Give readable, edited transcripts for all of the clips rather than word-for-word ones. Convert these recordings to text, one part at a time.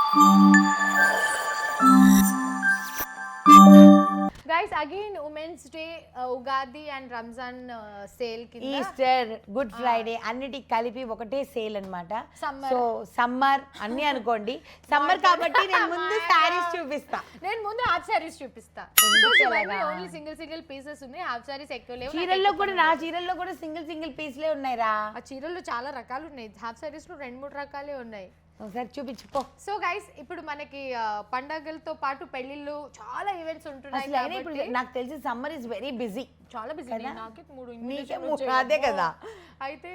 Guys, again Women's Day, Ugadi and Ramzan sale కింద Easter, good Friday అన్నిటికి కలిపి ఒకటే సేల్ అన్నమాట. Summer. సో సమ్మర్ అన్ని అనుకోండి. సమ్మర్ కాబట్టి నేను ముందు శారీస్ చూపిస్తా. నేను ముందు హాఫ్ సారీస్ చూపిస్తా. ఓన్లీ సింగిల్ పీసెస్ ఉన్నాయి. హాఫ్ సారీస్ ఎక్కువ లేవు. చీరల్లో కూడా నా చీరల్లో కూడా సింగిల్ పీస్లే ఉన్నాయిరా. ఆ చీరల్లో చాలా రకాలు ఉన్నాయి. హాఫ్ సారీస్ లో 2-3 రకాలే ఉన్నాయి. ఒకసారి చూపించుకో. సో గైస్, ఇప్పుడు మనకి పండగలతో పాటు పెళ్లిళ్ళు చాలా ఈవెంట్స్ ఉంటున్నాయి ఇప్పుడు నాకు తెలిసి సమ్మర్ ఇస్ వెరీ బిజీ. చాలా బిజీ. నాకే 3 అదే కదా. అయితే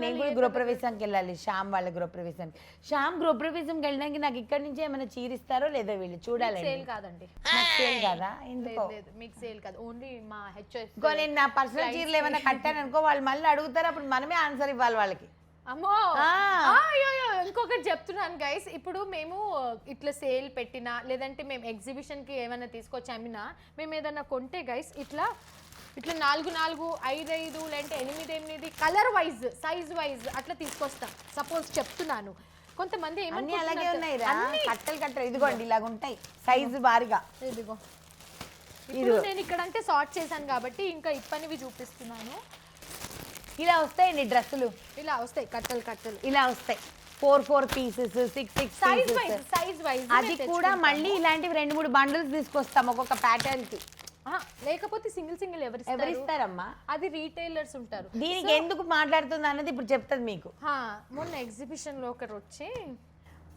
నేను కూడా గృహప్రవేశానికి వెళ్ళాలి, శ్యామ్ వాళ్ళ గృహప్రవేశానికి. శ్యామ్ గృహప్రవేశంకి వెళ్ళడానికి నాకు ఇక్కడ నుంచి ఏమైనా చీరిస్తారో లేదో వీళ్ళు చూడాలి. సేల్ కాదండి. సేల్ కదా, ఎందుకో మీకు సేల్ కాదు, ఓన్లీ మా హెచ్ఎస్. నేను నా పర్సనల్ చీరలు ఏమైనా కట్టాను అనుకో, వాళ్ళు మళ్ళీ అడుగుతారు, అప్పుడు మనమే ఆన్సర్ ఇవ్వాలి వాళ్ళకి. అమ్మో, ఇంకొకటి చెప్తున్నాను గైస్. ఇప్పుడు మేము ఇట్లా సేల్ పెట్టినా, లేదంటే మేము ఎగ్జిబిషన్ కి ఏమైనా తీసుకొచ్చి అమ్మినా, మేము ఏదైనా కొంటే గైస్ ఇట్లా 4, 5 లేదంటే 8 కలర్ వైజ్, సైజ్ వైజ్ అట్లా తీసుకొస్తాం. సపోజ్ చెప్తున్నాను, కొంతమంది అన్ని అలాగే ఉన్నాయి రా, కట్టలు ఇదిగోండి ఇలాగ ఉంటాయి సైజు భారీగా. ఇదిగో ఇప్పుడు నేను ఇక్కడ అంటే సార్ట్ చేశాను కాబట్టి ఇంకా ఇప్పనివి చూపిస్తున్నాను. ఇలా వస్తాయండి డ్రెస్సులు, ఇలా వస్తాయి కట్టలు ఇలా వస్తాయి. 4 పీసెస్, 6 సైజ్ వైజ్. అది కూడా మళ్ళీ ఇలాంటివి 2-3 బండిల్స్ తీసుకొస్తాం ఒక్కొక్క ప్యాటర్న్ కి. లేకపోతే సింగిల్ ఎవరిస్తారమ్మా? అది రీటైలర్స్ ఉంటారు. దీనికి ఎందుకు మాట్లాడుతుంది అన్నది ఇప్పుడు చెప్తాను మీకు. మొన్న ఎగ్జిబిషన్ లో ఒకరు వచ్చి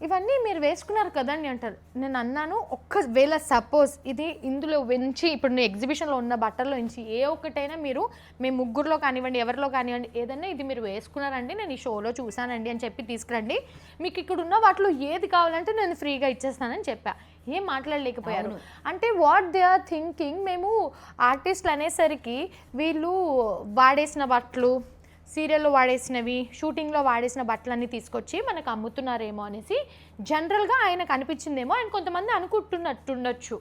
ఇవన్నీ మీరు వేసుకున్నారు కదండి అంటారు. నేను అన్నాను, ఒక్కవేళ సపోజ్ ఇది ఇందులో నుంచి ఇప్పుడు నేను ఎగ్జిబిషన్లో ఉన్న బట్టల్లో నుంచి ఏ ఒక్కటైనా మీరు మేము ముగ్గురులో కానివ్వండి, ఎవరిలో కానివ్వండి, ఏదన్నా ఇది మీరు వేసుకున్నారండి, నేను ఈ షోలో చూసానండి అని చెప్పి తీసుకురండి, మీకు ఇక్కడ ఉన్న వాటిలో ఏది కావాలంటే నేను ఫ్రీగా ఇచ్చేస్తానని చెప్పా. ఏం మాట్లాడలేకపోయారు. అంటే వాట్ దే ఆర్ థింకింగ్, మేము ఆర్టిస్టులు అనేసరికి వీళ్ళు వాడేసిన బట్టలు, సీరియల్లో వాడేసినవి, షూటింగ్లో వాడేసిన బట్టలన్నీ తీసుకొచ్చి మనకు అమ్ముతున్నారేమో అనేసి జనరల్గా ఆయనకు అనిపించిందేమో. ఆయన కొంతమంది అనుకుంటున్నట్టుండొచ్చు.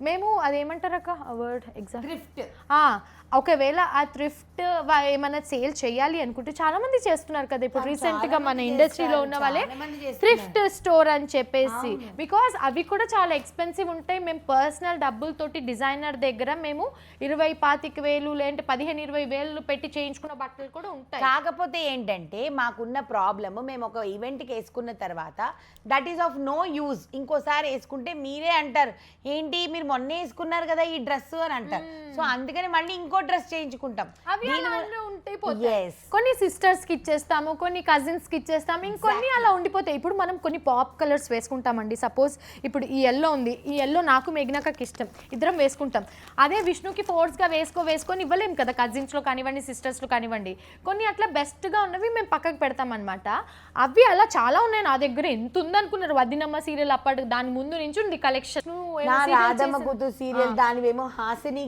మేము అదేమంటారు అక్క వర్డ్ ఎగ్జాక్ట్ థ్రిఫ్ట్. ఒకవేళ ఆ థ్రిఫ్ట్ ఏమైనా సేల్ చేయాలి అనుకుంటే చాలా మంది చేస్తున్నారు కదా. ఇప్పుడు రీసెంట్గా మన ఇండస్ట్రీలో ఉన్న వాళ్ళే థ్రిఫ్ట్ స్టోర్ అని చెప్పేసి, బికాస్ అవి కూడా చాలా ఎక్స్పెన్సివ్ ఉంటాయి. మేము పర్సనల్ డబ్బులతోటి డిజైనర్ దగ్గర మేము 20-25,000 లేదంటే 15-20,000 పెట్టి చేయించుకున్న బట్టలు కూడా ఉంటాయి. కాకపోతే ఏంటంటే మాకున్న ప్రాబ్లమ్, మేము ఒక ఈవెంట్కి వేసుకున్న తర్వాత that is of no use. ఇంకోసారి వేసుకుంటే మీరే అంటారు, ఏంటి మీరు మొన్నే వేసుకున్నారు కదా ఈ డ్రెస్ అని అంటారు. సో అందుకని మళ్ళీ ఇంకో డ్రెస్ చేయించుకుంటాం. కొన్ని సిస్టర్స్ కి ఇచ్చేస్తాము, కొన్ని కజిన్స్ కి ఇచ్చేస్తాము, ఇంకొన్ని అలా ఉండిపోతాయి. ఇప్పుడు మనం కొన్ని పాప్ కలర్స్ వేసుకుంటామండి. సపోజ్ ఇప్పుడు ఈ ఎల్లో ఉంది, ఈ ఎల్లో నాకు మేఘ్నాకి ఇష్టం, ఇద్దరం వేసుకుంటాం. అదే విష్ణుకి ఫోర్స్ గా వేసుకొని ఇవ్వలేం కదా, కజిన్స్ లో కానివ్వండి, సిస్టర్స్ లో కానివ్వండి. కొన్ని అట్లా బెస్ట్ గా ఉన్నవి మేము పక్కకు పెడతాం అనమాట. అవి అలా చాలా ఉన్నాయి నా దగ్గర. ఎంత ఉందనుకున్నారు, వదినమ్మ సీరియల్ అప్పటి దాని ముందు నుంచి ఉంది కలెక్షన్. రాధమ్మ కూతురు సీరియల్ దానివేమో హాసిని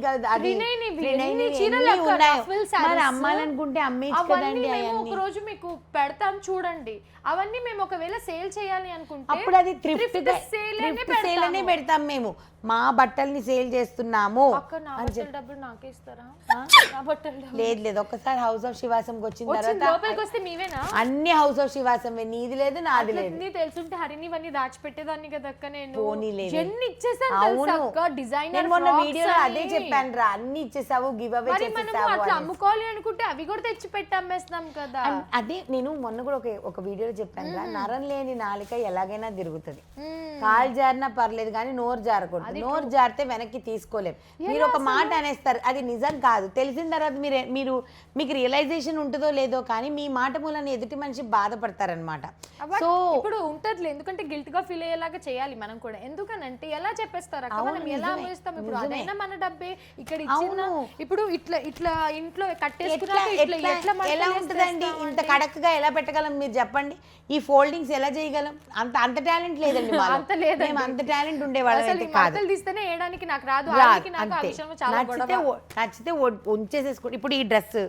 అమ్మాలనుకుంటే అమ్మేచ్చు కదండి. ఒక రోజు మీకు పెడతాం చూడండి. అవన్నీ మేము ఒకవేళ సేల్ చేయాలి అనుకుంటే అప్పుడు అది థ్రిఫ్ట్ సేల్ అనే పెడతాం. మేము మా బట్టల్ని సేల్ చేస్తున్నాము. డబ్బులు నాకే ఇస్తారా? లేదు, ఒక్కసారి హౌస్ ఆఫ్ శివాసంకి వచ్చిన తర్వాత అన్ని హౌస్ ఆఫ్ శివాసం, నీది లేదు నాది లేదు. తెలుసుంటే హరిని ఇవన్నీ దాచిపెట్టేదాన్ని కదా అక్క. నేను నేను మొన్న వీడియోలో అదే చెప్పాను రా, అన్ని ఇచ్చేసావు, గివ్ అవే చేసేసావు. అమ్ముకోవాలి అనుకుంటే అవి కూడా తెచ్చి పెట్టి అమ్మేస్తాం కదా. అదే నేను మొన్న కూడా ఒక వీడియోలో చెప్పాను రా, నరం లేని నాలిక ఎలాగైనా తిరుగుతుంది. కాలు జారినా పర్లేదు కానీ నోరు జారకూడదు. నోరు జారితే వెనక్కి తీసుకోలేం. మీరు ఒక మాట అనేస్తారు, అది నిజం కాదు. తెలిసిన తర్వాత మీకు రియలైజేషన్ ఉంటుందో లేదో కానీ మీ మాట మూలన ఎదుటి మనిషి బాధపడతారనమాట. సో ఇప్పుడు ఉంటది, ఎందుకంటే గిల్ట్ గా ఫీల్ అయ్యేలాగా చేయాలి మనం కూడా. ఎందుకంటే ఎలా చెప్పేస్తారు అక్క, మనం ఎలా అమ్మేస్తాం? ఇప్పుడు అదైనా మన డబ్బే ఇక్కడ ఇచ్చిన. ఇప్పుడు ఇట్లా ఇంట్లో కట్టేసుకున్నా ఎలా ఉంటుందండి? ఇంత కడక్గా ఎలా పెట్టగలం మీరు చెప్పండి? ఈ ఫోల్డింగ్స్ ఎలా చేయగలం? అంత టాలెంట్ లేదండి. అంత టాలెంట్ ఉండేవాళ్ళం అయితే కాదు. తీస్తేనే వేయడానికి నాకు రాదు. నచ్చితే ఉంచేసేసుకోండి. ఇప్పుడు ఈ డ్రెస్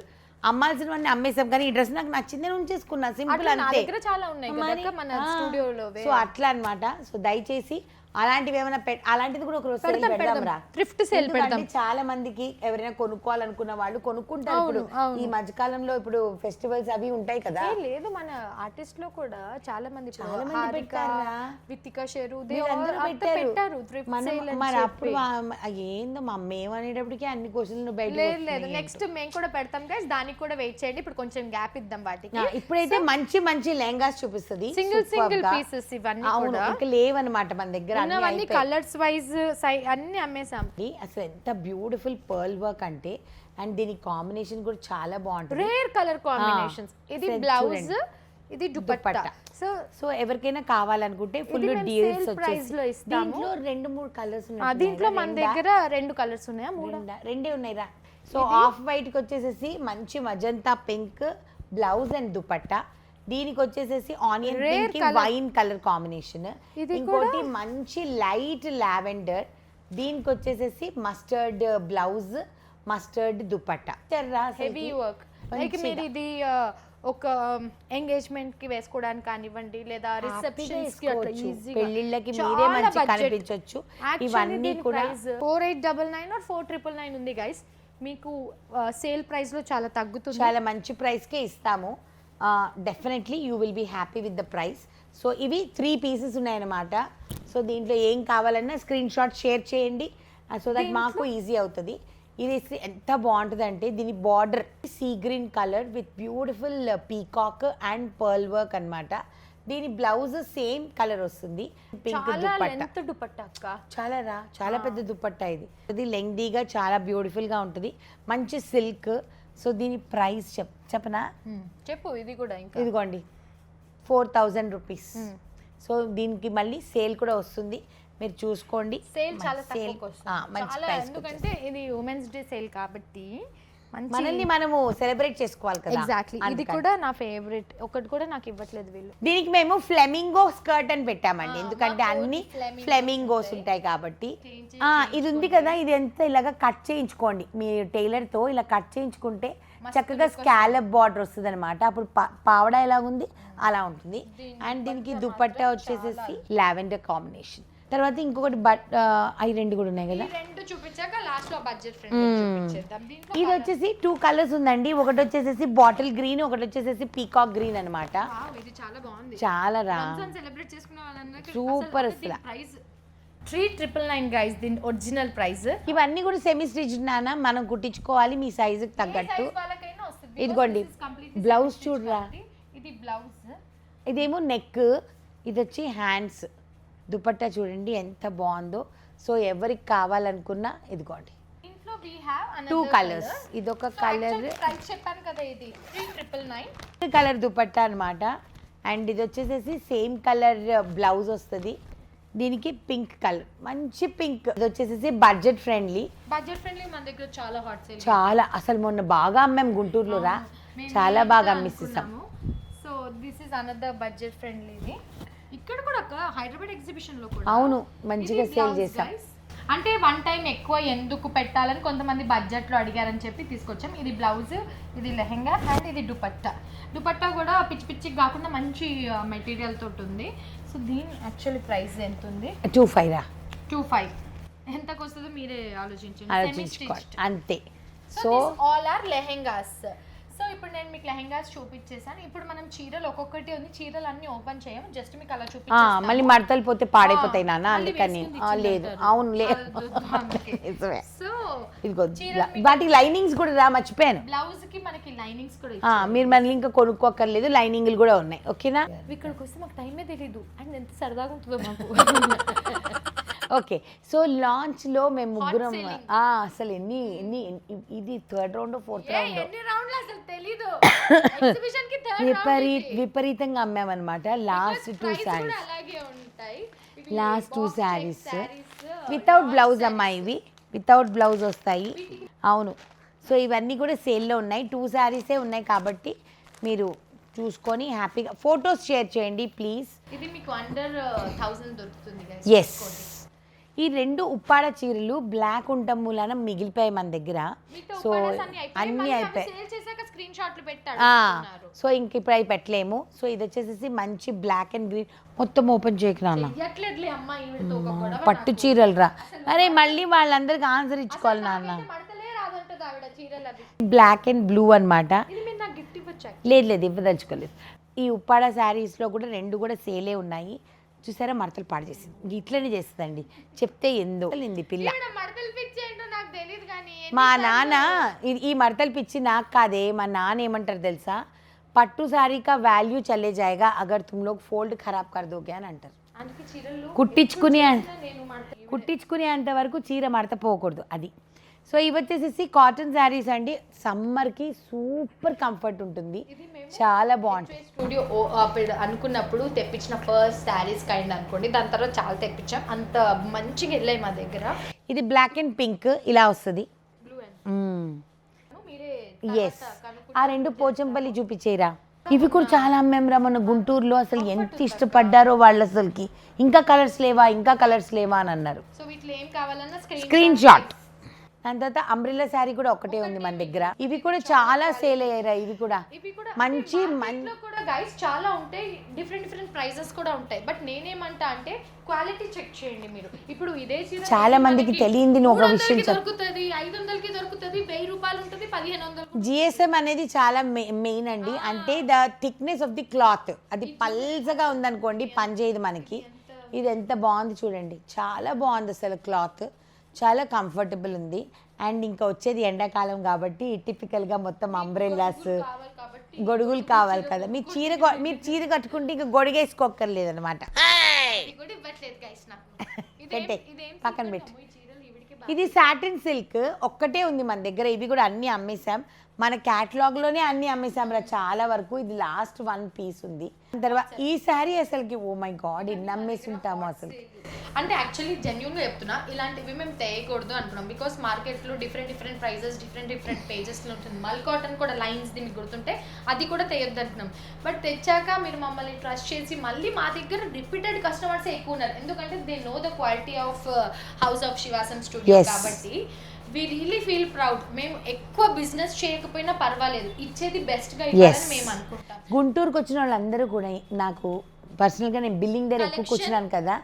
అమ్మాల్సినవన్నీ అమ్మేసాం కానీ ఈ డ్రెస్ నాకు నచ్చిందని ఉంచేసుకున్నా, సింపుల్ అంతే. చాలా ఉన్నాయి మన స్టూడియోలో. సో అట్లా అన్నమాట. సో దయచేసి అలాంటివి ఏమైనా అలాంటిది కూడా ఒక సేల్ పెడదాం రా. థ్రిఫ్ట్ సేల్ పెడదాం. చాలా మందికి ఎవరైనా కొనుక్కోవాలనుకున్న వాళ్ళు కొనుక్కుంటారు. ఇప్పుడు ఈ మధ్యకాలంలో ఇప్పుడు ఫెస్టివల్స్ అవి ఉంటాయి కదా. లేదు మన ఆర్టిస్ట్ లో కూడా చాలా మంది పెట్టారా? వితికా షెరు పెట్టారు థ్రిఫ్ట్ మనం. సేల్ మరి అప్పుడు ఏందో మా మేము అనేటప్పటికి అన్ని క్వశ్చన్లు బయట. లేదు నెక్స్ట్ మేము కూడా పెడతాం గైస్, దానికి కూడా వెయిట్ చేయండి. ఇప్పుడు కొంచెం గ్యాప్ ఇద్దాం వాటికి. ఇప్పుడైతే మంచి మంచి లెహంగాస్ చూపిస్తుంది. సింగిల్ పీసెస్ ఇవన్నీ కూడా ఇంకా లేవన్నమాట మన దగ్గర. అన్ని కలర్స్ వైజ్ అన్ని అమ్మేసాం. అసలు ఎంత బ్యూటిఫుల్ పర్ల్ వర్క్ అంటే, అండ్ దీని కాంబినేషన్ కూడా చాలా బాగుంటుంది. Rare colour combinations. ఇది బ్లౌజ్, ఇది దుపట్టా. సో ఎవరికైనా కావాలనుకుంటే ఫుల్ డీల్స్ వచ్చేసి దీంట్లో 2-3 కలర్స్ ఉన్నాయి. దీంట్లో మన దగ్గర 2 కలర్స్ ఉన్నాయా? రెండే ఉన్నాయిరా. సో ఆఫ్ వైట్ కి వచ్చేసేసి మంచి magenta pink blouse and dupatta. దీనికి వచ్చేసేసి onion pink wine colour combination. ఇంకోటి మంచి లైట్ లావెండర్. దీనికి వచ్చేసేసి mustard blouse, mustard dupatta. Heavy work. Like మీరు ఇది ఒక ఎంగేజ్మెంట్ కి వేసుకోవడానికి కానివ్వండి, లేదా రిసెప్షన్స్ కి అట్లా ఈజీగా పెళ్ళిళ్ళకి మీరే మంచి కనిపించొచ్చు. ఇవన్నీ కూడా 4899 or 4999 ఉంది గైస్. మీకు సేల్ ప్రైస్ లో చాలా తగ్గుతుంది. చాలా మంచి ప్రైస్ కే ఇస్తాము. Definitely you will be happy with the price. So ఇవి 3 పీసెస్ ఉన్నాయన్నమాట. సో దీంట్లో ఏం కావాలన్నా స్క్రీన్ షాట్ షేర్ చేయండి, సో దట్ మాకు ఈజీ అవుతుంది. ఇది ఎంత బాగుంటుంది అంటే దీని border sea green colour with beautiful peacock and pearl work అన్నమాట. దీని బ్లౌజ్ సేమ్ కలర్ వస్తుంది. పింక్ దుపట్టా. చాలా పెద్ద దుపట్టా ఇది. ఇది లెంగ్దీగా చాలా బ్యూటిఫుల్ గా ఉంటుంది. మంచి సిల్క్. సో దీని ప్రైస్ చెప్పనా? చెప్పు. ఇది కూడా ఇంకా ఇదిగోండి 4000 రూపీస్. సో దీనికి మళ్ళీ సేల్ కూడా వస్తుంది, మీరు చూసుకోండి. సేల్ చాలా ఎందుకంటే ఇది ఉమెన్స్ డే సేల్ కాబట్టి మనల్ని మనము సెలబ్రేట్ చేసుకోవాలి కదా. ఎగ్జాక్ట్లీ. ఇది కూడా నా ఫేవరెట్. ఒకటి కూడా నాకు ఇవ్వట్లేదు వీళ్ళు. దీనికి మేము ఫ్లెమింగో స్కర్ట్ అని పెట్టామండి, ఎందుకంటే అన్ని ఫ్లెమింగోస్ ఉంటాయి కాబట్టి. ఇది ఉంది కదా, ఇది ఎంత ఇలాగా కట్ చేయించుకోండి మీ టైలర్ తో. ఇలా కట్ చేయించుకుంటే చక్కగా స్కాలప్ బార్డర్ వస్తుంది అనమాట. అప్పుడు పావడా ఎలా ఉంది అలా ఉంటుంది. అండ్ దీనికి దుపట్టా వచ్చేసేసి లావెండర్ కాంబినేషన్. తర్వాత ఇంకొకటి అవి 2 కూడా ఉన్నాయి కదా. ఇది వచ్చేసి 2 కలర్స్ ఉందండి. ఒకటి వచ్చేసేసి బాటిల్ గ్రీన్, ఒకటి వచ్చేసేసి పీకాక్ గ్రీన్ అనమాట. చాలా రా సూపర్. అసలు 3999 గైస్ దీని ఒరిజినల్ ప్రైస్. ఇవన్నీ కూడా సెమీ స్టిచ్ నానా, మనం కుట్టించుకోవాలి మీ సైజుకి తగ్గట్టు. ఇదిగోండి బ్లౌజ్ చూడరా. ఇది బ్లౌజ్, ఇదేమో నెక్, ఇది వచ్చి హ్యాండ్స్. దుపట్టా చూడండి ఎంత బాగుందో. సో ఎవరికి కావాలనుకున్నా ఇదిగోండి 2 కలర్స్. ఇదొక కలర్ చెప్పాను కదా, ఇది 3999 కలర్ దుపట్టా అనమాట. అండ్ ఇది వచ్చేసేసి సేమ్ కలర్ బ్లౌజ్ వస్తుంది. దీనికి పింక్ కలర్, మంచి పింక్. ఇది వచ్చేసేసి బడ్జెట్ ఫ్రెండ్లీ మన దగ్గర చాలా హాట్ సేల్. చాలా అసలు మొన్న బాగా అమ్మాం గుంటూరులో రా, చాలా బాగా అమ్మేసేసాం. So this is another budget friendly. ఇక్కడ కూడా ఒక హైదరాబాద్ ఎగ్జిబిషన్ లో కూడా అవును మంచిగా సేల్ చేసాం. అంటే 1 టైం ఎక్కువ ఎందుకు పెట్టాలని కొంతమంది బడ్జెట్ లో అడిగారని చెప్పి తీసుకొచ్చాం. ఇది బ్లౌజ్, ఇది లెహెంగా అండ్ ఇది దుపట్టా కూడా పిచ్చి పిచ్చికి కాకుండా మంచి మెటీరియల్ తోటి ఉంది. సో దీని యాక్చువల్లీ ప్రైస్ ఎంత ఉంది? 25 ఎంతకు వస్తుందో మీరే ఆలోచించండి అంతే. So all are lehengas. So ఇప్పుడు నేను మీకు లెహెంగాస్ చూపించేసాను. ఇప్పుడు మనం చీరలు ఒక్కొక్కటి ఉంది, చీరలు అన్ని ఓపెన్ చేయము, జస్ట్ మీకు అలా చూపించేస్తాను. మళ్ళీ మడతలు పోతే పాడైపోతాయి నాన్న, అందుకని. లేదు అవును లేదు. సో వాటి లైనింగ్స్ కూడా రా, మర్చిపోయాను. బ్లౌజ్ కి మనకి లైనింగ్స్ కూడా మీరు మళ్ళీ ఇంకా కొనుక్కోకర్లేదు, లైనింగ్లు కూడా ఉన్నాయి. ఓకేనా? ఇక్కడికి వస్తే మాకు టైమే తెలీదు అండ్ ఎంత సరదాగా ఉంటుందో మాకు. ఓకే. సో లాంచ్ లో మేము ముగ్గురం అసలు ఎన్ని ఇది 3rd రౌండ్ 4th రౌండ్ విపరీతంగా అమ్మామన్నమాట. లాస్ట్ 2 శారీస్ వితౌట్ బ్లౌజ్ అమ్మా. ఇవి వితౌట్ బ్లౌజ్ వస్తాయి. అవును. సో ఇవన్నీ కూడా సేల్లో ఉన్నాయి. 2 శారీసే ఉన్నాయి కాబట్టి మీరు చూసుకొని హ్యాపీగా ఫొటోస్ షేర్ చేయండి ప్లీజ్. ఇది మీకు అండర్ 1000 దొరుకుతుంది గైస్. ఎస్. ఈ 2 ఉప్పాడ చీరలు బ్లాక్ ఉండటం మూలాన మిగిలిపోయాయి మన దగ్గర. సో అన్నీ అయిపోయాయి. షాట్లు పెట్టాడు. సో ఇంక ఇప్పుడు అవి పెట్టలేము. సో ఇది వచ్చేసి మంచి బ్లాక్ అండ్ గ్రీన్, మొత్తం ఓపెన్ చేయకు నాన్న, ఎట్లెట్లే అమ్మా ఈవిడతో ఒక గొడవ. పట్టు చీరలు రా. అరే మళ్ళీ వాళ్ళందరికీ ఆన్సర్ ఇచ్చుకోవాలి నాన్న. మడతలే రాదంటది ఆవిడ చీరలు అవి. బ్లాక్ అండ్ బ్లూ అన్నమాట. ఇది మీరు నాకు గిఫ్ట్ ఇవ్వచ్చా? లేదు ఇవ్వదలుచుకోలేదు. ఈ ఉప్పాడ శారీస్లో కూడా 2 కూడా సేలే ఉన్నాయి. చూసారా మడతలు పాడు చేసింది, ఇట్లనే చేస్తుందండి, చెప్తే ఎందో పిల్ల. మడతలు పిచ్చి ఏంటో నాకు తెలియదు కానీ మా నాన్న ఈ మడతలు పిచ్చి నాకు కాదే, మా నాన్న ఏమంటారు తెలుసా, పట్టు సారీ కా వాల్యూ చల్లే జాయేగా అగర్ తుమ్ లోగ్ ఫోల్డ్ ఖరాబ్ కర్ దోగే అని అంటారు. కుట్టించుకునే అంత వరకు చీర మడత పోకూడదు అది. సో ఇవి వచ్చేసి కాటన్ శారీస్ అండి, సమ్మర్కి సూపర్ కంఫర్ట్ ఉంటుంది, చాలా బాగుంటుంది. స్టూడియో అనుకున్నప్పుడు తెప్పించిన ఫస్ట్ శారీస్ కైండ్ అనుకోండి, దాని తర్వాత చాలా తెప్పించాం, అంత మంచిగా వెళ్ళాయి మా దగ్గర. ఇది బ్లాక్ అండ్ పింక్ ఇలా వస్తుంది. ఎస్, ఆ 2 పోచంపల్లి చూపించేరా. ఇవి కూడా చాలా అమ్మేమరా మన గుంటూరులో, అసలు ఎంత ఇష్టపడ్డారో వాళ్ళు, అసలుకి ఇంకా కలర్స్ లేవా ఇంకా కలర్స్ లేవా అని అన్నారు. సో వీటిలో ఏం కావాలన్నా స్క్రీన్ షాట్. దాని తర్వాత అంబ్రిల్లా శారీ కూడా ఒకటే ఉంది మన దగ్గర. ఇవి కూడా చాలా సేల్ అయ్యారా, ఇవి కూడా మంచి కూడా గైస్ చాలా ఉంటాయి, డిఫరెంట్ ప్రైజెస్ కూడా ఉంటాయి. బట్ నేనేమంటా అంటే క్వాలిటీ చెక్ చేయండి మీరు. ఇప్పుడు ఇదే చీర చాలా మందికి తెలియంది ఒక విషయం దొరుకుతుంది, 500కి దొరుకుతుంది, 1000 రూపాయలు ఉంటుంది, 1500. జిఎస్ఎం అనేది చాలా మెయిన్ అండి, అంటే the thickness of the cloth, అది పల్చగా ఉందనుకోండి పని చేయదు మనకి. ఇది ఎంత బాగుంది చూడండి, చాలా బాగుంది అసలు, క్లాత్ చాలా కంఫర్టబుల్ ఉంది. అండ్ ఇంకా వచ్చేది ఎండాకాలం కాబట్టి టిపికల్గా మొత్తం అంబ్రెల్లాస్, గొడుగులు కావాలి కదా. మీరు చీర కట్టుకుంటే ఇంకా గొడుగేసుకోక్కర్లేదు అనమాట. పక్కన పెట్టు. ఇది సాటిన్ సిల్క్ ఒక్కటే ఉంది మన దగ్గర, ఇవి కూడా అన్నీ అమ్మేసాం, మన క్యాటలాగ్లోనే అన్నీ అమ్మేసాం రా చాలా వరకు. ఇది లాస్ట్ 1 పీస్ ఉంది. తర్వాత ఈ శారీ అసలుకి ఓ మై గాడ్ ఎన్ని అమ్మేసి ఉంటాము అసలు. అంటే యాక్చువల్లీ జెన్యూన్గా చెప్తున్నా, ఇలాంటివి మేము తేయకూడదు అనుకున్నాం, బికాస్ మార్కెట్లో డిఫరెంట్ ప్రైజెస్ డిఫరెంట్ పేజెస్లో ఉంటుంది. మల్ కాటన్ కూడా లైన్స్ది మీకు గుర్తుంటే అది కూడా తేయొద్దు అనుకున్నాం. బట్ తెచ్చాక మీరు మమ్మల్ని ట్రస్ట్ చేసి మళ్ళీ మా దగ్గర రిపీటెడ్ కస్టమర్స్ ఎక్కువ ఉన్నారు, ఎందుకంటే they know the quality of house of Shivasam studio కాబట్టి వి రియలీ ఫీల్ ప్రౌడ్. మేము ఎక్కువ బిజినెస్ చేయకపోయినా పర్వాలేదు, ఇచ్చేది బెస్ట్గా ఇవ్వాలని మేము అనుకుంటాం. గుంటూరుకు వచ్చిన వాళ్ళందరూ కూడా నాకు పర్సనల్గా, నేను బిల్లింగ్ దగ్గర ఎక్కువ కూర్చున్నాను కదా,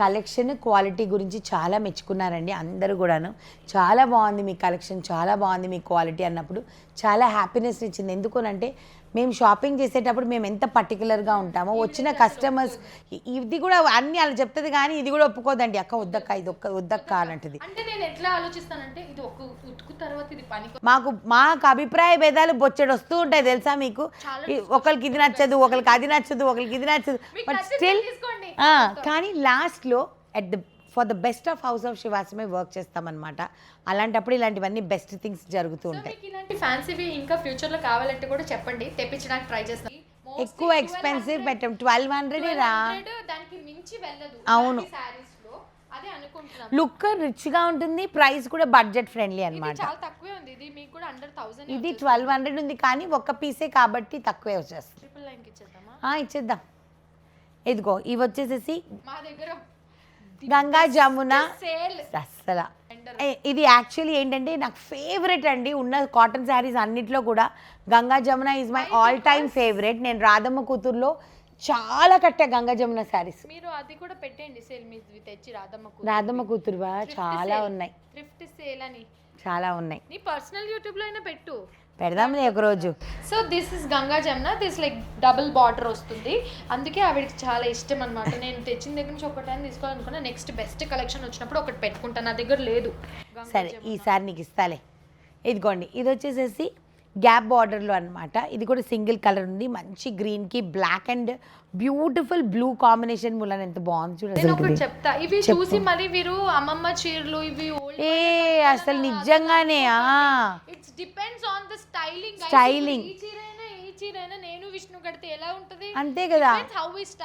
కలెక్షన్ క్వాలిటీ గురించి చాలా మెచ్చుకున్నారండి అందరూ కూడాను. చాలా బాగుంది మీ కలెక్షన్, చాలా బాగుంది మీ క్వాలిటీ అన్నప్పుడు చాలా హ్యాపీనెస్ ఇచ్చింది. ఎందుకనంటే మేము షాపింగ్ చేసేటప్పుడు మేము ఎంత పర్టికులర్గా ఉంటామో, వచ్చిన కస్టమర్స్ ఇది కూడా అన్నీ అలా చెప్తుంది కానీ ఇది కూడా ఒప్పుకోదండి, అక్క వద్దక్క ఇది వద్దక్క అన్నట్టుది. అంటే నేను ఎట్లా ఆలోచిస్తానంటే ఇది ఒక ఉతుకు తర్వాత ఇది పని. మాకు అభిప్రాయ భేదాలు బొచ్చడు వస్తూ ఉంటాయి తెలుసా మీకు, ఒకరికి ఇది నచ్చదు, ఒకరికి అది నచ్చదు, ఒకరికి ఇది నచ్చదు, బట్ స్టిల్ కానీ లాస్ట్లో for the best of house of శివాసమే వర్క్ చేస్తామన్నమాట. అలాంటప్పుడు ఇలాంటివన్నీ బెస్ట్ థింగ్స్ జరుగుతూ ఉంటాయి. ఇలాంటి ఫ్యాన్సీవి ఇంకా ఫ్యూచర్లో కావాలంటే కూడా చెప్పండి, తెప్పించడానికి ట్రై చేస్తాం. ఎక్కువ ఎక్స్పెన్సివ్ పెట్టం, 1200 రా, దానికి మించి వెళ్ళదు. అవును, అదే అనుకుంటున్నాం. లుక్ రిచ్ గా ఉంటుంది, ప్రైస్ కూడా బడ్జెట్ ఫ్రెండ్లీ అన్నమాట. చాలా తక్కువే ఉంది, ఇది మీకు కూడా అండర్ 1000. ఇది 1200 ఉంది కానీ ఒక్క పీసే కాబట్టి తక్కువే వచ్చేస్తుంది. 999 ఇచ్చేద్దామా? ఇచ్చేద్దాం. ఇదిగో ఇవి వచ్చేసేసి మా దగ్గర గంగా జమున సేల్. అస్సలు ఇది యాక్చువల్లీ ఏంటంటే నాకు ఫేవరెట్ అండి, ఉన్న కాటన్ శారీస్ అన్నిట్లో కూడా Ganga Jamuna is my all time favourite. నేను రాధమ్మ కూతుర్లో చాలా కట్టా గంగా జమున శారీస్. మీరు అది కూడా పెట్టండి సేల్, మీరు తెచ్చి రాధమ్మ కూతురువా చాలా ఉన్నాయి, థ్రిఫ్ట్ సేల్ అని చాలా ఉన్నాయి. నీ పర్సనల్ యూట్యూబ్ లో అయినా పెట్టు, పెడదాంలే ఒకరోజు. So this is Ganga Jamuna, this like double border వస్తుంది, అందుకే ఆవిడకి చాలా ఇష్టం అనమాట. నేను తెచ్చిన దగ్గర నుంచి ఒకటైనా తీసుకోవాలనుకున్నా, నెక్స్ట్ బెస్ట్ కలెక్షన్ వచ్చినప్పుడు ఒకటి పెట్టుకుంటాను, నా దగ్గర లేదు. సరే ఈసారి నీకు ఇస్తాలే. ఇదిగోండి ఇది వచ్చేసేసి గ్యాప్ బార్డర్లో అనమాట, ఇది కూడా సింగిల్ కలర్ ఉంది, మంచి గ్రీన్కి black and beautiful blue combination మూలన ఎంత బాగుంది చూడండి. చెప్తా, ఇవి చూసి మళ్ళీ వీరు అమ్మమ్మ చీరలు ఇవి అసలు నిజంగానే it's depends on the styling. ఈ చీరైనా నేను విష్ణు కడితే ఎలా ఉంటది అంతే కదా,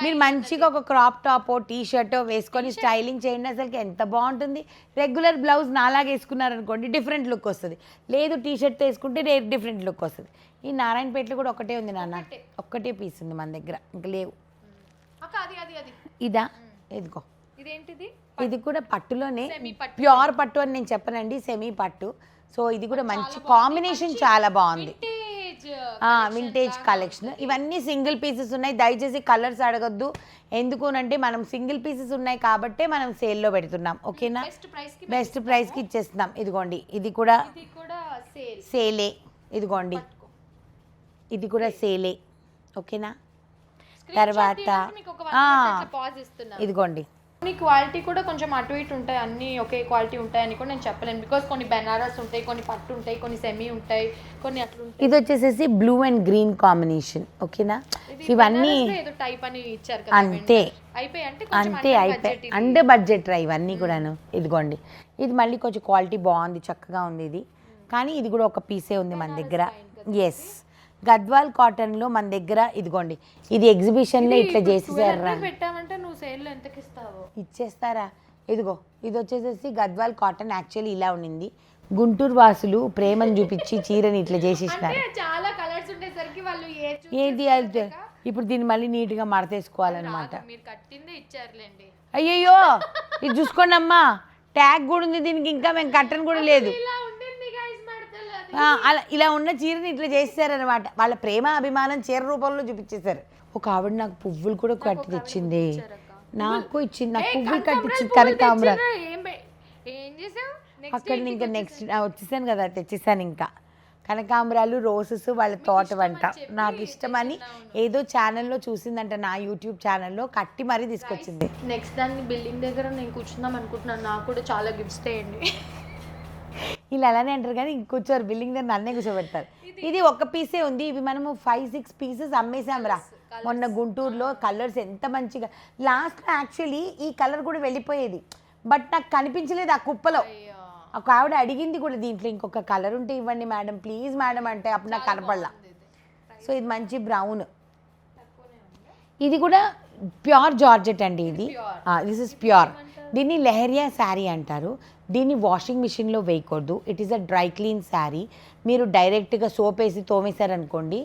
మీరు మంచిగా ఒక క్రాప్ టాప్ టీ షర్ట్ వేసుకొని స్టైలింగ్ చేయండి, అసలు ఎంత బాగుంటుంది. రెగ్యులర్ బ్లౌజ్ నాలాగా వేసుకున్నారనుకోండి డిఫరెంట్ లుక్ వస్తుంది, లేదు టీ షర్ట్ వేసుకుంటే డిఫరెంట్ లుక్ వస్తుంది. ఈ నారాయణపేటలో కూడా ఒకటే ఉంది నాన్న, ఒక్కటే పీస్ ఉంది మన దగ్గర, ఇంకా లేవు. ఇదా ఇదిగో, ఇదేంటిది? ఇది కూడా పట్టులోనే, ప్యూర్ పట్టు అని నేను చెప్పనండి, సెమీ పట్టు. సో ఇది కూడా మంచి కాంబినేషన్, చాలా బాగుంది. Vintage collection. ఇవన్నీ సింగిల్ పీసెస్ ఉన్నాయి, దయచేసి కలర్స్ అడగద్దు. ఎందుకు అంటే మనం సింగిల్ పీసెస్ ఉన్నాయి కాబట్టే మనం సేల్లో పెడుతున్నాం, ఓకేనా. బెస్ట్ ప్రైస్కి ఇచ్చేస్తున్నాం. ఇదిగోండి, ఇది కూడా సేలే. ఇదిగోండి, ఇది కూడా సేలే, ఓకేనా. తర్వాత ఇదిగోండి, కొన్ని క్వాలిటీ కూడా కొంచెం అటు ఇటు ఉంటాయి, అన్ని ఒకే క్వాలిటీ ఉంటాయని కూడా నేను చెప్పలేను. బికాస్ కొన్ని బెనారస్ ఉంటాయి, కొన్ని పట్టు ఉంటాయి, కొన్ని సెమీ ఉంటాయి, కొన్ని అట్లా ఉంటాయి. ఇది వచ్చేసేసి బ్లూ అండ్ గ్రీన్ కాంబినేషన్, ఓకేనా. ఇవన్నీ ఏదో టైప్ అని ఇచ్చారు కదా, అంతే అంతే అయిపోయి అండర్ బడ్జెట్ రా ఇవన్నీ కూడాను. ఇదిగోండి, ఇది మళ్ళీ కొంచెం క్వాలిటీ బాగుంది, చక్కగా ఉంది ఇది. కానీ ఇది కూడా ఒక పీసే ఉంది మన దగ్గర. ఎస్, గద్వాల్ కాటన్లో మన దగ్గర. ఇదిగోండి, ఇది ఎగ్జిబిషన్లో ఇట్లా చేసేసారా, పెట్టామంటే నువ్వు సేల్లో ఎంతకి ఇస్తావు? ఇచ్చేస్తారా. ఇదిగో, ఇది వచ్చేసేసి గద్వాల్ కాటన్. యాక్చువల్లీ ఇలా ఉండింది, గుంటూరు వాసులు ప్రేమను చూపించి చీరని ఇట్లా చేసేసినారు. చాలా కలర్స్ ఉండేసరికి వాళ్ళు ఏది అయితే ఇప్పుడు దీన్ని మళ్ళీ నీట్గా మడతేసుకోవాలన్నమాట. మీరు కట్టిందే ఇచ్చారులేండి. అయ్యయ్యో, ఇది చూసుకోండి అమ్మా, ట్యాగ్ కూడా ఉంది దీనికి, ఇంకా మేము కట్టను కూడా లేదు. అలా ఇలా ఉన్న చీరని ఇట్లా చేస్తారనమాట. వాళ్ళ ప్రేమ అభిమానం చీర రూపంలో చూపించేశారు. ఒక ఆవిడ నాకు పువ్వులు కూడా కట్టి తెచ్చింది, నాకు ఇచ్చింది, నాకు పువ్వులు కట్టించింది కనకాంబరాలు. అక్కడ ఇంకా నెక్స్ట్ వచ్చేసాను కదా, తెచ్చేసాను ఇంకా కనకాంబరాలు, రోసెస్, వాళ్ళ తోట వంట. నాకు ఇష్టమని ఏదో ఛానల్లో చూసిందంట, నా యూట్యూబ్ ఛానల్లో, కట్టి మరీ తీసుకొచ్చింది. నెక్స్ట్ దాన్ని బిల్డింగ్ దగ్గర నేను కూర్చుందాం అనుకుంటున్నాను, నాకు కూడా చాలా గిఫ్ట్స్ చేయండి. వీళ్ళు అలానే అంటారు కానీ కూర్చోరు, బిల్డింగ్ దగ్గర నన్నే కూర్చోబెడతారు. ఇది ఒక పీసే ఉంది, ఇవి మనము 5-6 పీసెస్ అమ్మేసాం రా మొన్న గుంటూరులో. కలర్స్ ఎంత మంచిగా, లాస్ట్లో యాక్చువల్లీ ఈ కలర్ కూడా వెళ్ళిపోయేది, బట్ నాకు కనిపించలేదు ఆ కుప్పలో. ఒక ఆవిడ అడిగింది కూడా, దీంట్లో ఇంకొక కలర్ ఉంటే ఇవ్వండి మేడం, ప్లీజ్ మేడం అంటే, అప్పుడు నాకు కనపడలా. సో ఇది మంచి బ్రౌన్, ఇది కూడా ప్యూర్ జార్జెట్ అండి. ఇది దిస్ ఇస్ ప్యూర్. దీన్ని లెహరియా శారీ అంటారు. దీన్ని వాషింగ్ మిషన్లో వేయకూడదు, it is a dry clean sari. మీరు డైరెక్ట్గా సోప్ వేసి తోమేశారనుకోండి.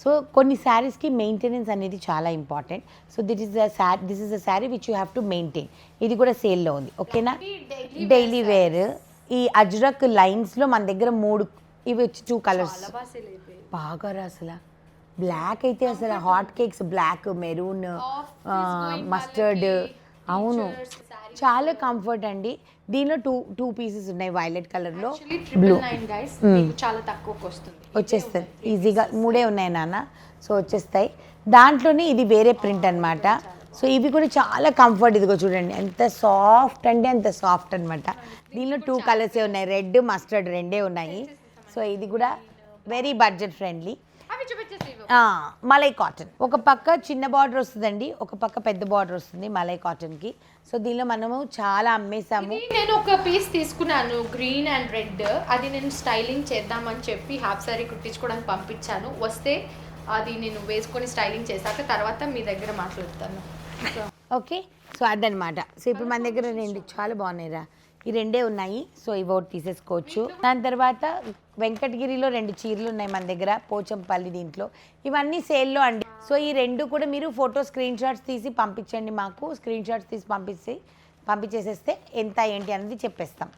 సో కొన్ని శారీస్కి మెయింటెనెన్స్ అనేది చాలా important. So this is a sari which you have to maintain. ఇది కూడా సేల్లో ఉంది, ఓకేనా. Daily wear. ఈ అజ్రక్ లైన్స్లో మన దగ్గర 3 ఇవి వచ్చి 2 కలర్స్ బాగా రా. అసలు బ్లాక్ అయితే అసలు hot cakes, black, maroon, mustard. అవును, చాలా కంఫర్ట్ అండి. దీనిలో టూ పీసెస్ ఉన్నాయి, వైలెట్ కలర్లో, బ్లూ. చాలా తక్కువకి వస్తుంది, వచ్చేస్తుంది ఈజీగా. 3 ఉన్నాయి నాన్న, సో వచ్చేస్తాయి. దాంట్లోనే ఇది వేరే ప్రింట్ అనమాట. సో ఇవి కూడా చాలా కంఫర్ట్. ఇదిగో చూడండి ఎంత సాఫ్ట్ అంటే అంత సాఫ్ట్ అనమాట. దీనిలో 2 కలర్సే ఉన్నాయి, రెడ్, మస్టర్డ్ రెండే ఉన్నాయి. సో ఇది కూడా very budget friendly. Malai cotton. ఒక పక్క చిన్న బార్డర్ వస్తుందండి, ఒక పక్క పెద్ద బార్డర్ వస్తుంది మలై కాటన్కి. సో దీనిలో మనము చాలా అమ్మేసాము. నేను ఒక పీస్ తీసుకున్నాను గ్రీన్ అండ్ రెడ్, అది నేను స్టైలింగ్ చేద్దామని చెప్పి హాఫ్ సారీ కుట్టించుకోవడానికి పంపించాను. వస్తే అది నేను వేసుకొని స్టైలింగ్ చేశాక తర్వాత మీ దగ్గర మాట్లాడతాను. ఓకే, సో అదనమాట. సో ఇప్పుడు మన దగ్గర 2 చాలా బాగున్నాయిరా, ఈ 2 ఉన్నాయి. సో ఇవి ఒకటి తీసేసుకోవచ్చు. దాని తర్వాత వెంకటగిరిలో 2 చీరలు ఉన్నాయి మన దగ్గర, పోచంపల్లి. దీంట్లో ఇవన్నీ సేల్లో అండి. సో ఈ 2 కూడా మీరు ఫోటో స్క్రీన్ షాట్స్ తీసి పంపించండి మాకు. స్క్రీన్ షాట్స్ తీసి పంపించేసేస్తే ఎంత ఏంటి అనేది చెప్పేస్తాం.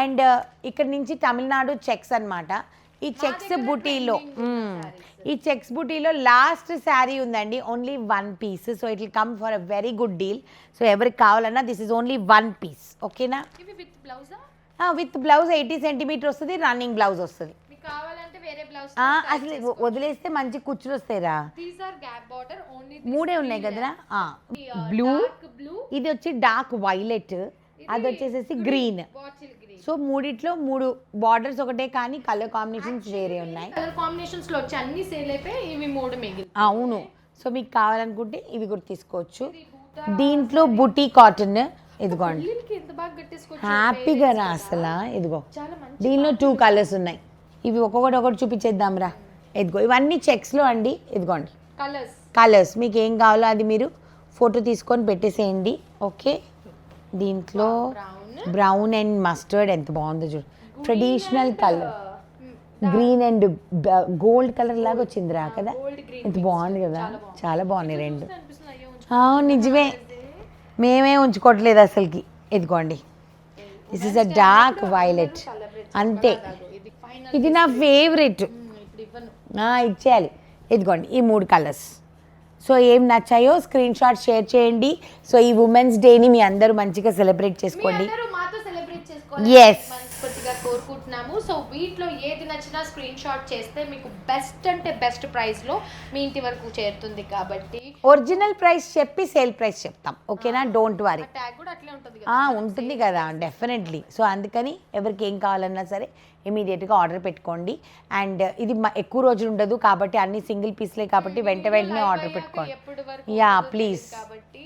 అండ్ ఇక్కడ నుంచి తమిళనాడు చెక్స్ అనమాట. ఈ చెక్స్ బుటీలో ఈ చెక్స్ బుటీలో లాస్ట్ శారీ ఉందండి, only 1 piece. So it will come for a very good deal. So ఎవరికి కావాలన్నా దిస్ ఇస్ ఓన్లీ 1 పీస్, ఓకేనా. విత్ బ్లౌజ్ 80 సెంటీమీటర్ వస్తుంది, రన్నింగ్ బ్లౌజ్ వస్తుంది. అసలు వదిలేస్తే మంచి కుచ్చులు వస్తాయిరా. 3 ఉన్నాయి కదరా. బ్లూ, ఇది వచ్చి డార్క్ వైలెట్, అది వచ్చేసేసి గ్రీన్. సో 3 బార్డర్స్ ఒకటే కానీ కలర్ కాంబినేషన్స్ వేరే ఉన్నాయి. కలర్ కాంబినేషన్స్ లో వచ్చి అన్ని సేల్ అయిపోయి ఇవి 3 మిగిలి. అవును, సో మీకు కావాలనుకుంటే ఇవి కూడా తీసుకోవచ్చు. దీంట్లో బుటీ కాటన్. ఇదిగోండి, హ్యాపీగా రా అసలు. ఇదిగో దీనిలో 2 కలర్స్ ఉన్నాయి. ఇవి ఒక్కొక్కటి చూపించేద్దాం రా. ఇదిగో ఇవన్నీ చెక్స్లో అండి. ఇదిగోండి కలర్స్, మీకు ఏం కావాలో అది మీరు ఫోటో తీసుకొని పెట్టేసేయండి, ఓకే. దీంట్లో బ్రౌన్ అండ్ మస్టర్డ్ ఎంత బాగుందో చూడు, traditional colour. Green and gold colour లాగా వచ్చిందిరా కదా, ఎంత బాగుంది కదా, చాలా బాగున్నాయి 2. నిజమే, మేమే ఉంచుకోవట్లేదు అసలుకి. ఇదిగోండి, this is a dark violet, అంతే. ఇది నా ఫేవరెట్. ఇప్పుడు ఇవ్వను. ఇచ్చేయాలి. ఇదిగోండి ఈ 3 కలర్స్. సో ఏం నచ్చాయో స్క్రీన్ షాట్ షేర్ చేయండి. సో ఈ ఉమెన్స్ డేని మీ అందరూ మంచిగా సెలబ్రేట్ చేసుకోండి. అందరూ మాతో సెలబ్రేట్ చేసుకోవాలి Yes. మనస్ఫూర్తిగా కోరుకుంటున్నాము. సో వీటిలో ఏది నచ్చినా స్క్రీన్ షాట్ చేస్తే మీకు బెస్ట్ అంటే బెస్ట్ ప్రైస్ లో మీ ఇంటి వరకు చేరుతుంది కాబట్టి ఒరిజినల్ ప్రైస్ చెప్పి సేల్ ప్రైస్ చెప్తాం, ఓకేనా? Don't worry. ట్యాగ్ కూడా అట్లే ఉంటుంది కదా. ఉంటుంది కదా, డెఫినెట్లీ. సో అందుకని ఎవరికి ఏం కావాలన్నా సరే ఇమీడియట్గా ఆర్డర్ పెట్టుకోండి. అండ్ ఇది ఎక్కువ రోజులు ఉండదు కాబట్టి అన్ని సింగిల్ పీస్లే కాబట్టి వెంటనే ఆర్డర్ పెట్టుకోండి. యా ప్లీజ్, కాబట్టి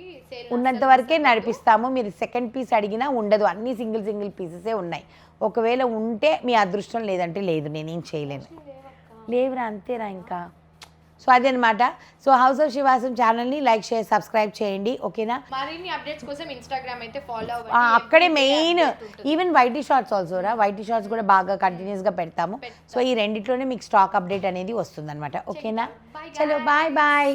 ఉన్నంత వరకే నడిపిస్తాము. మీరు సెకండ్ పీస్ అడిగినా ఉండదు, అన్ని సింగిల్ పీసెసే ఉన్నాయి. ఒకవేళ ఉంటే మీ అదృష్టం, లేదంటే లేదు, నేనేం చేయలేను. లేవురా, అంతేరా ఇంకా. సో అదనమాట. సో హౌస్ ఆఫ్ శివాసం ఛానల్ని లైక్ షేర్ సబ్స్క్రైబ్ చేయండి, ఓకేనా? మరిన్ని అప్డేట్స్ కోసం ఇన్స్టాగ్రామ్ అయితే ఫాలో అవ్వండి. అక్కడే main. Even YT shorts also రా, వైటీ షార్ట్స్ కూడా బాగా కంటిన్యూస్గా పెడతాము. సో ఈ రెండిట్లోనే మీకు స్టాక్ అప్డేట్ అనేది వస్తుందన్నమాట, ఓకేనా? చలో బాయ్ బాయ్.